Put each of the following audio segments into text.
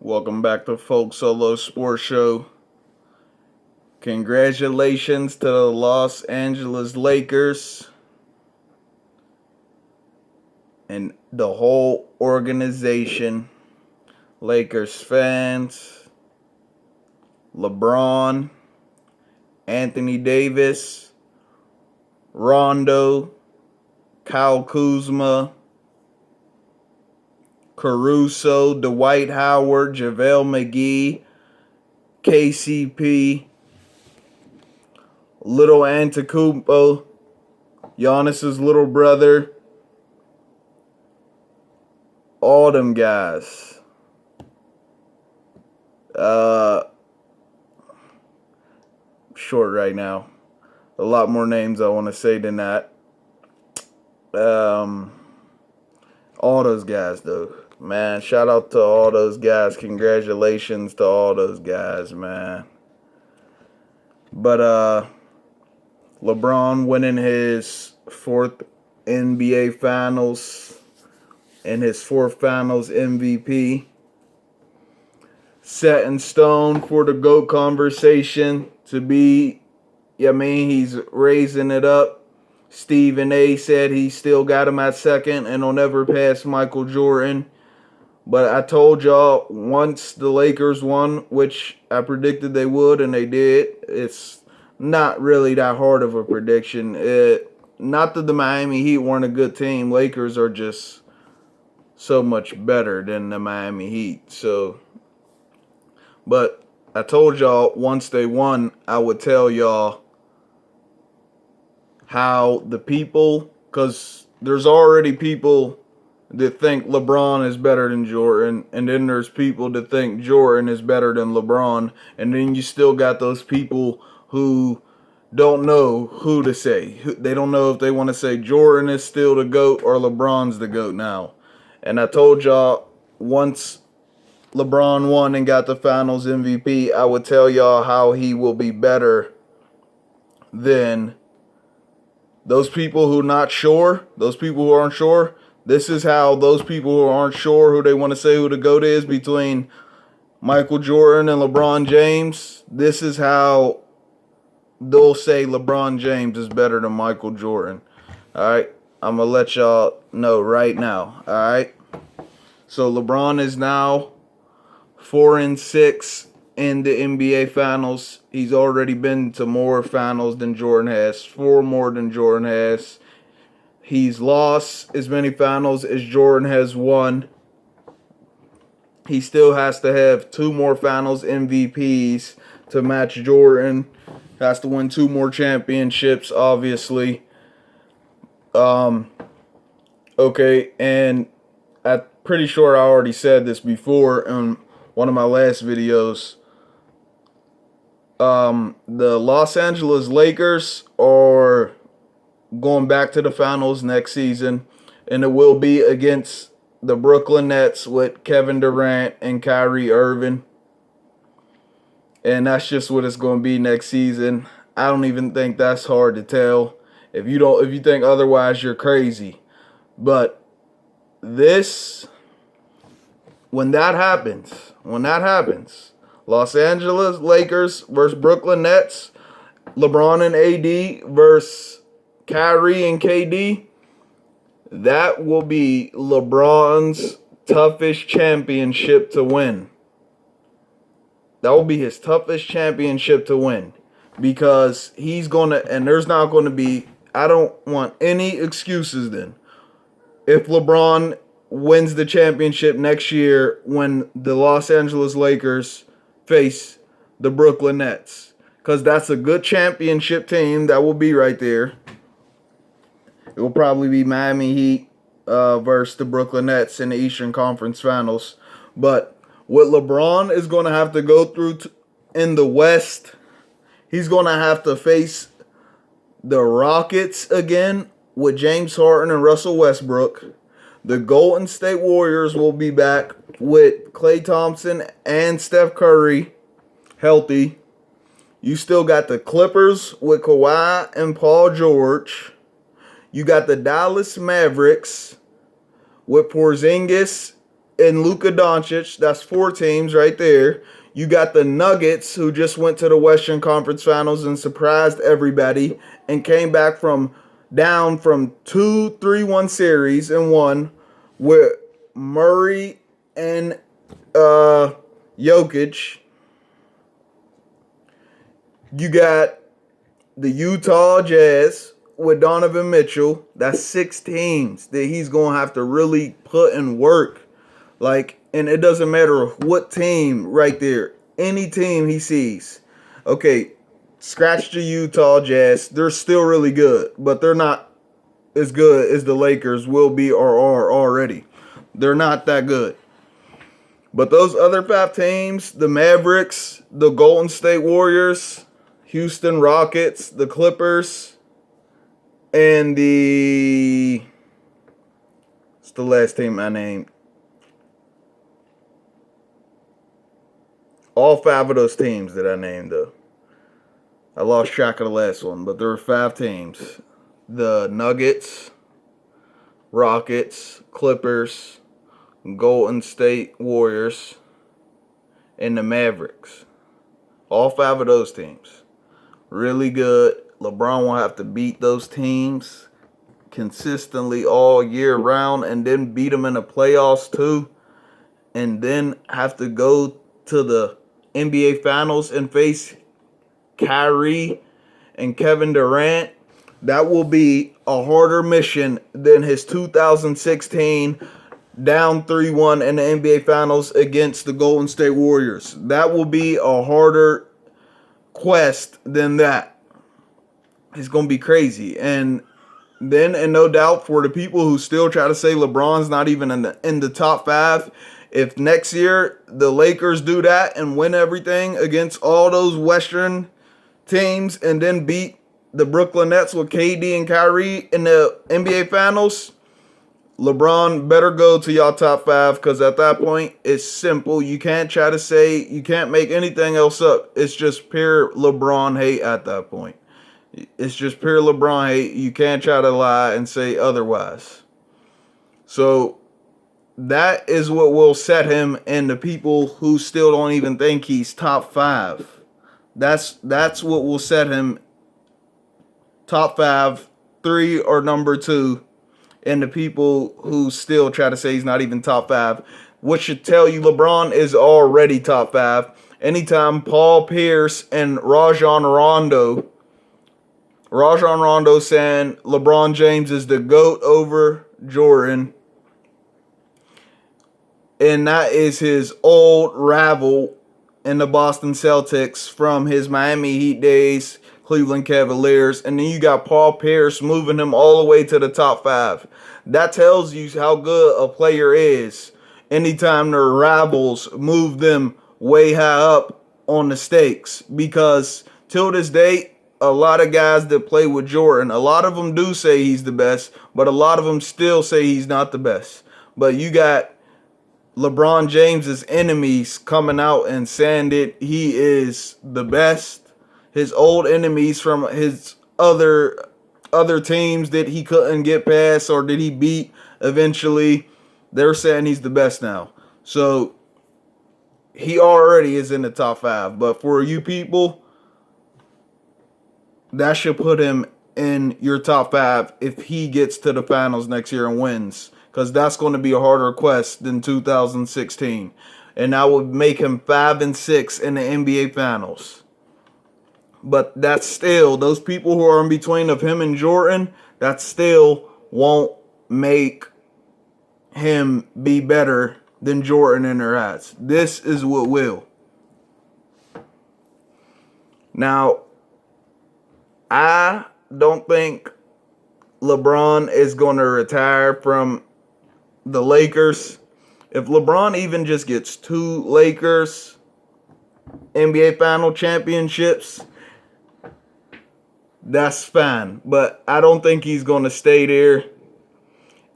Welcome back to Folk Solo Sports Show. Congratulations to the Los Angeles Lakers and the whole organization. Lakers fans, LeBron, Anthony Davis, Rondo, Kyle Kuzma, Caruso, Dwight Howard, JaVale McGee, KCP, Little Antetokounmpo, Giannis's little brother, all them guys. Short right now. A lot more names I want to say than that. All those guys, though. Man, shout out to all those guys. Congratulations to all those guys, man. But LeBron winning his fourth NBA Finals and his fourth Finals MVP. Set in stone for the GOAT conversation to be, he's raising it up. Stephen A said he still got him at second and will never pass Michael Jordan. But I told y'all once the Lakers won, which I predicted they would, and they did, it's not really that hard of a prediction. Not that the Miami Heat weren't a good team. Lakers are just so much better than the Miami Heat. But I told y'all once they won, I would tell y'all how the people, because there's already people that think LeBron is better than Jordan, and then there's people that think Jordan is better than LeBron, and then you still got those people who don't know who to say. They don't know if they want to say Jordan is still the GOAT or LeBron's the GOAT now. And I told y'all once LeBron won and got the Finals MVP, I would tell y'all how he will be better than those people who not sure, those people who aren't sure. This is how those people who aren't sure who they want to say who the GOAT is between Michael Jordan and LeBron James. This is how they'll say LeBron James is better than Michael Jordan. All right? I'm going to let y'all know right now. All right? So LeBron is now 4-6 in the NBA Finals. He's already been to more finals than Jordan has, 4 more than Jordan has. He's lost as many finals as Jordan has won. He still has to have 2 more finals MVPs to match Jordan. Has to win 2 more championships, obviously. Okay, and I'm pretty sure I already said this before in one of my last videos. The Los Angeles Lakers are going back to the finals next season, and it will be against the Brooklyn Nets with Kevin Durant and Kyrie Irving. And that's just what it's going to be next season. I don't even think that's hard to tell. If you think otherwise, you're crazy. But when that happens, Los Angeles Lakers versus Brooklyn Nets, LeBron and AD versus Kyrie and KD, that will be LeBron's toughest championship to win. That will be his toughest championship to win. Because he's going to, and there's not going to be, I don't want any excuses then. If LeBron wins the championship next year when the Los Angeles Lakers face the Brooklyn Nets. Because that's a good championship team that will be right there. It will probably be Miami Heat versus the Brooklyn Nets in the Eastern Conference Finals. But what LeBron is going to have to go through in the West, he's going to have to face the Rockets again with James Harden and Russell Westbrook. The Golden State Warriors will be back with Klay Thompson and Steph Curry healthy. You still got the Clippers with Kawhi and Paul George. You got the Dallas Mavericks with Porzingis and Luka Doncic. That's 4 teams right there. You got the Nuggets, who just went to the Western Conference Finals and surprised everybody and came back from down from 2-3-1 series and won with Murray and Jokic. You got the Utah Jazz with Donovan Mitchell. That's 6 teams that he's going to have to really put in work. Like, and it doesn't matter what team right there. Any team he sees. Okay, scratch the Utah Jazz. They're still really good, but they're not as good as the Lakers will be or are already. They're not that good. But those other 5 teams, the Mavericks, the Golden State Warriors, Houston Rockets, the Clippers, and it's the last team I named. All 5 of those teams that I named, though. I lost track of the last one, but there were 5 teams. The Nuggets, Rockets, Clippers, Golden State Warriors, and the Mavericks. All 5 of those teams. Really good. LeBron will have to beat those teams consistently all year round and then beat them in the playoffs too. And then have to go to the NBA Finals and face Kyrie and Kevin Durant. That will be a harder mission than his 2016 down 3-1 in the NBA Finals against the Golden State Warriors. That will be a harder quest than that. It's going to be crazy. And then, and no doubt, for the people who still try to say LeBron's not even in the top 5, if next year the Lakers do that and win everything against all those Western teams and then beat the Brooklyn Nets with KD and Kyrie in the NBA Finals, LeBron better go to y'all top 5, because at that point, it's simple. You can't try to say, you can't make anything else up. It's just pure LeBron hate at that point. It's just pure LeBron hate. You can't try to lie and say otherwise. So that is what will set him and the people who still don't even think he's top 5. That's what will set him top 5, 3 or number 2. And the people who still try to say he's not even top 5, which should tell you LeBron is already top 5. Anytime Paul Pierce and Rajon Rondo saying LeBron James is the GOAT over Jordan, and that is his old rival in the Boston Celtics from his Miami Heat days, Cleveland Cavaliers, and then you got Paul Pierce moving him all the way to the top 5. That tells you how good a player is anytime their rivals move them way high up on the stakes. Because till this day, a lot of guys that play with Jordan, a lot of them do say he's the best, but a lot of them still say he's not the best. But you got LeBron James's enemies coming out and saying that he is the best. His old enemies from his other teams that he couldn't get past or that he beat eventually, they're saying he's the best now. So he already is in the top 5. But for you people, that should put him in your top 5 if he gets to the finals next year and wins. Because that's going to be a harder quest than 2016. And that would make him 5-6 in the NBA Finals. But that's still, those people who are in between of him and Jordan, that still won't make him be better than Jordan in their eyes. This is what will. Now, I don't think LeBron is going to retire from the Lakers. If LeBron even just gets 2 Lakers NBA Final championships, that's fine. But I don't think he's going to stay there.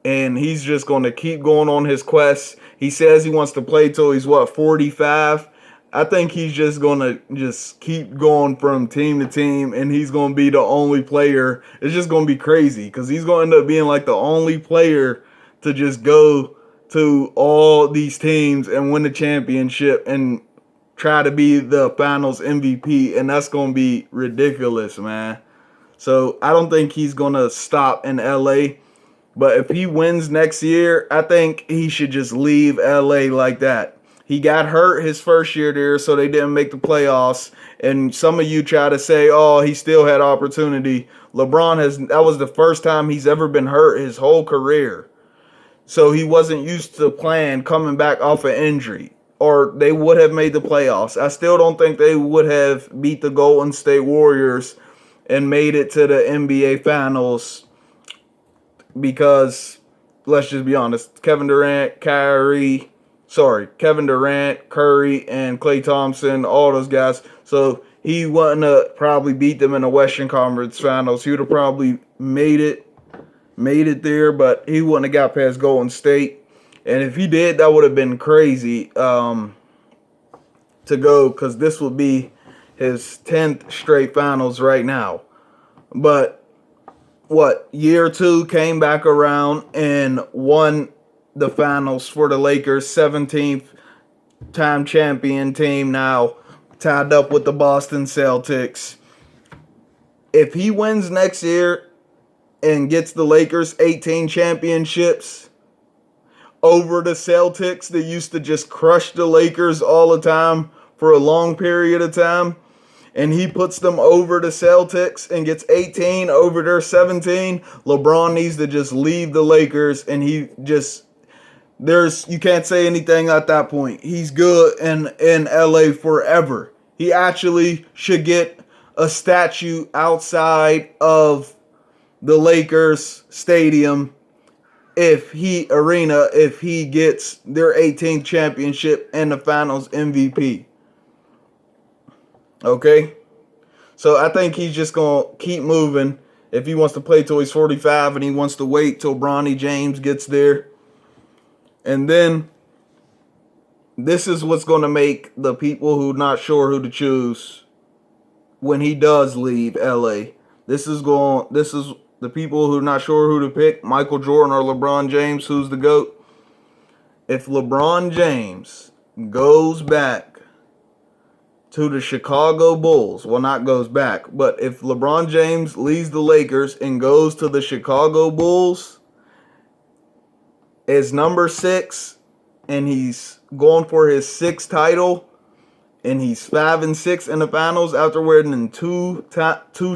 And he's just going to keep going on his quest. He says he wants to play till he's, 45? I think he's just going to just keep going from team to team. And he's going to be the only player. It's just going to be crazy. Because he's going to end up being like the only player to just go to all these teams and win the championship and try to be the finals MVP, and that's going to be ridiculous, man. So I don't think he's going to stop in LA. But if he wins next year, I think he should just leave LA like that. He got hurt his first year there, so they didn't make the playoffs. And some of you try to say, oh, he still had opportunity. That was the first time he's ever been hurt his whole career. So he wasn't used to playing coming back off an injury. Or they would have made the playoffs. I still don't think they would have beat the Golden State Warriors and made it to the NBA Finals because, let's just be honest, Kevin Durant, Curry, and Klay Thompson, all those guys. So he wouldn't have probably beat them in the Western Conference Finals. He would have probably made it there, but he wouldn't have got past Golden State. And if he did, that would have been crazy to go, because this would be his 10th straight finals right now. But year 2 came back around and won the finals for the Lakers, 17th time champion team now, tied up with the Boston Celtics. If he wins next year and gets the Lakers 18 championships over the Celtics that used to just crush the Lakers all the time for a long period of time, and he puts them over the Celtics and gets 18 over their 17, LeBron needs to just leave the Lakers, and you can't say anything at that point. He's good in LA forever. He actually should get a statue outside of the Lakers stadium if he gets their 18th championship and the finals MVP. Okay? So I think he's just going to keep moving if he wants to play till he's 45 and he wants to wait till Bronny James gets there. And then this is what's going to make the people who not sure who to choose when he does leave LA. This is the people who are not sure who to pick, Michael Jordan or LeBron James, who's the GOAT. If LeBron James goes back to the Chicago Bulls, well, not goes back, but if LeBron James leaves the Lakers and goes to the Chicago Bulls as number 6, and he's going for his 6th title, and he's 5-6 in the finals after winning two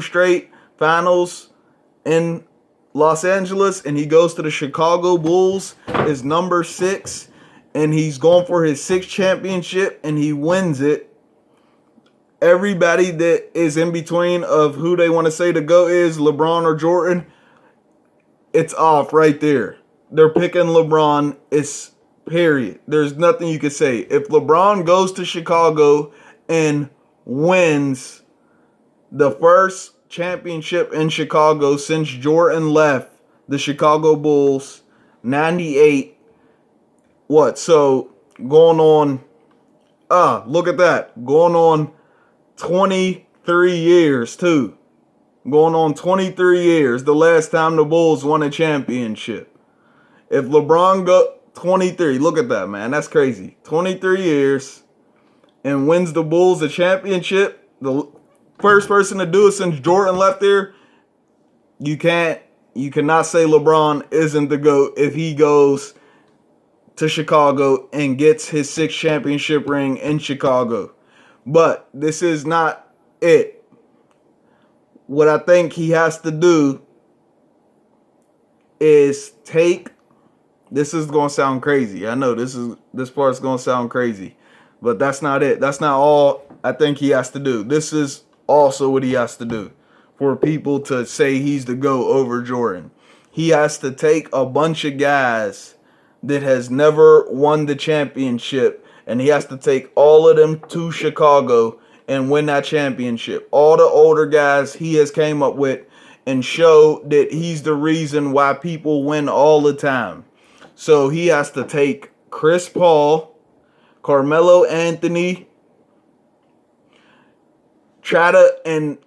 straight finals in Los Angeles, and he goes to the Chicago Bulls as number 6, and he's going for his 6th championship, and he wins it. Everybody that is in between of who they want to say the GOAT is, LeBron or Jordan, it's off right there. They're picking LeBron. It's period. There's nothing you can say. If LeBron goes to Chicago and wins the first championship in Chicago since Jordan left the Chicago Bulls, 98. So going on, look at that. Going on 23 years too. Going on 23 years, the last time the Bulls won a championship. If LeBron go 23, look at that, man. That's crazy. 23 years and wins the Bulls a championship. The first person to do it since Jordan left there. You cannot say LeBron isn't the GOAT if he goes to Chicago and gets his 6th championship ring in Chicago. But this is not it. What I think he has to do is this is going to sound crazy. I know this part's going to sound crazy. But that's not it. That's not all I think he has to do. This is also what he has to do for people to say he's the GOAT over Jordan. He has to take a bunch of guys that has never won the championship, and he has to take all of them to Chicago and win that championship. All the older guys he has came up with, and show that he's the reason why people win all the time. So he has to take Chris Paul, Carmelo Anthony, try to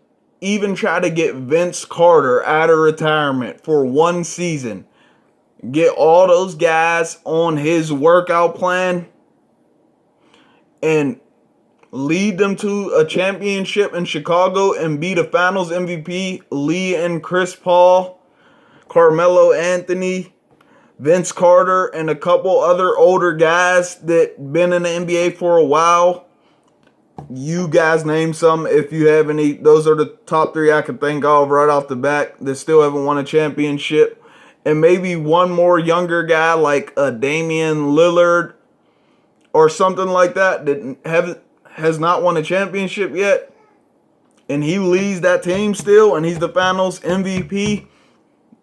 get Vince Carter out of retirement for one season. get all those guys on his workout plan and lead them to a championship in Chicago and be the Finals MVP, Lee and Chris Paul, Carmelo Anthony, Vince Carter, and a couple other older guys that been in the NBA for a while. You guys name some if you have any. Those are the top three I can think of right off the bat that still haven't won a championship. And maybe one more younger guy like a Damian Lillard or something like that has not won a championship yet. And he leads that team still and he's the Finals MVP.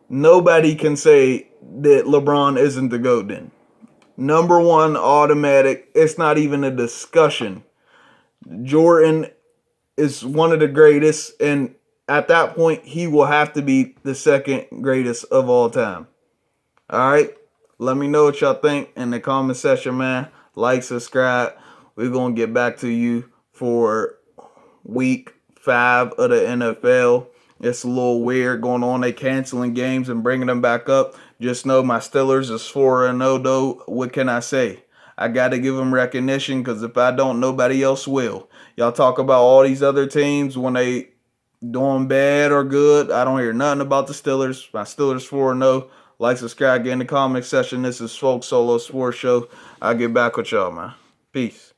Nobody can say that LeBron isn't the GOAT then. Number one, automatic. It's not even a discussion. Jordan is one of the greatest, and at that point, he will have to be the second greatest of all time. All right? Let me know what y'all think in the comment section, man. Like, subscribe. We're going to get back to you for week 5 of the NFL. It's a little weird going on. They canceling games and bringing them back up. Just know my Steelers is 4-0, though. What can I say? I got to give them recognition because if I don't, nobody else will. Y'all talk about all these other teams when they doing bad or good. I don't hear nothing about the Steelers. My Steelers 4-0. Like, subscribe, get in the comment section. This is Folk Solo Sports Show. I'll get back with y'all, man. Peace.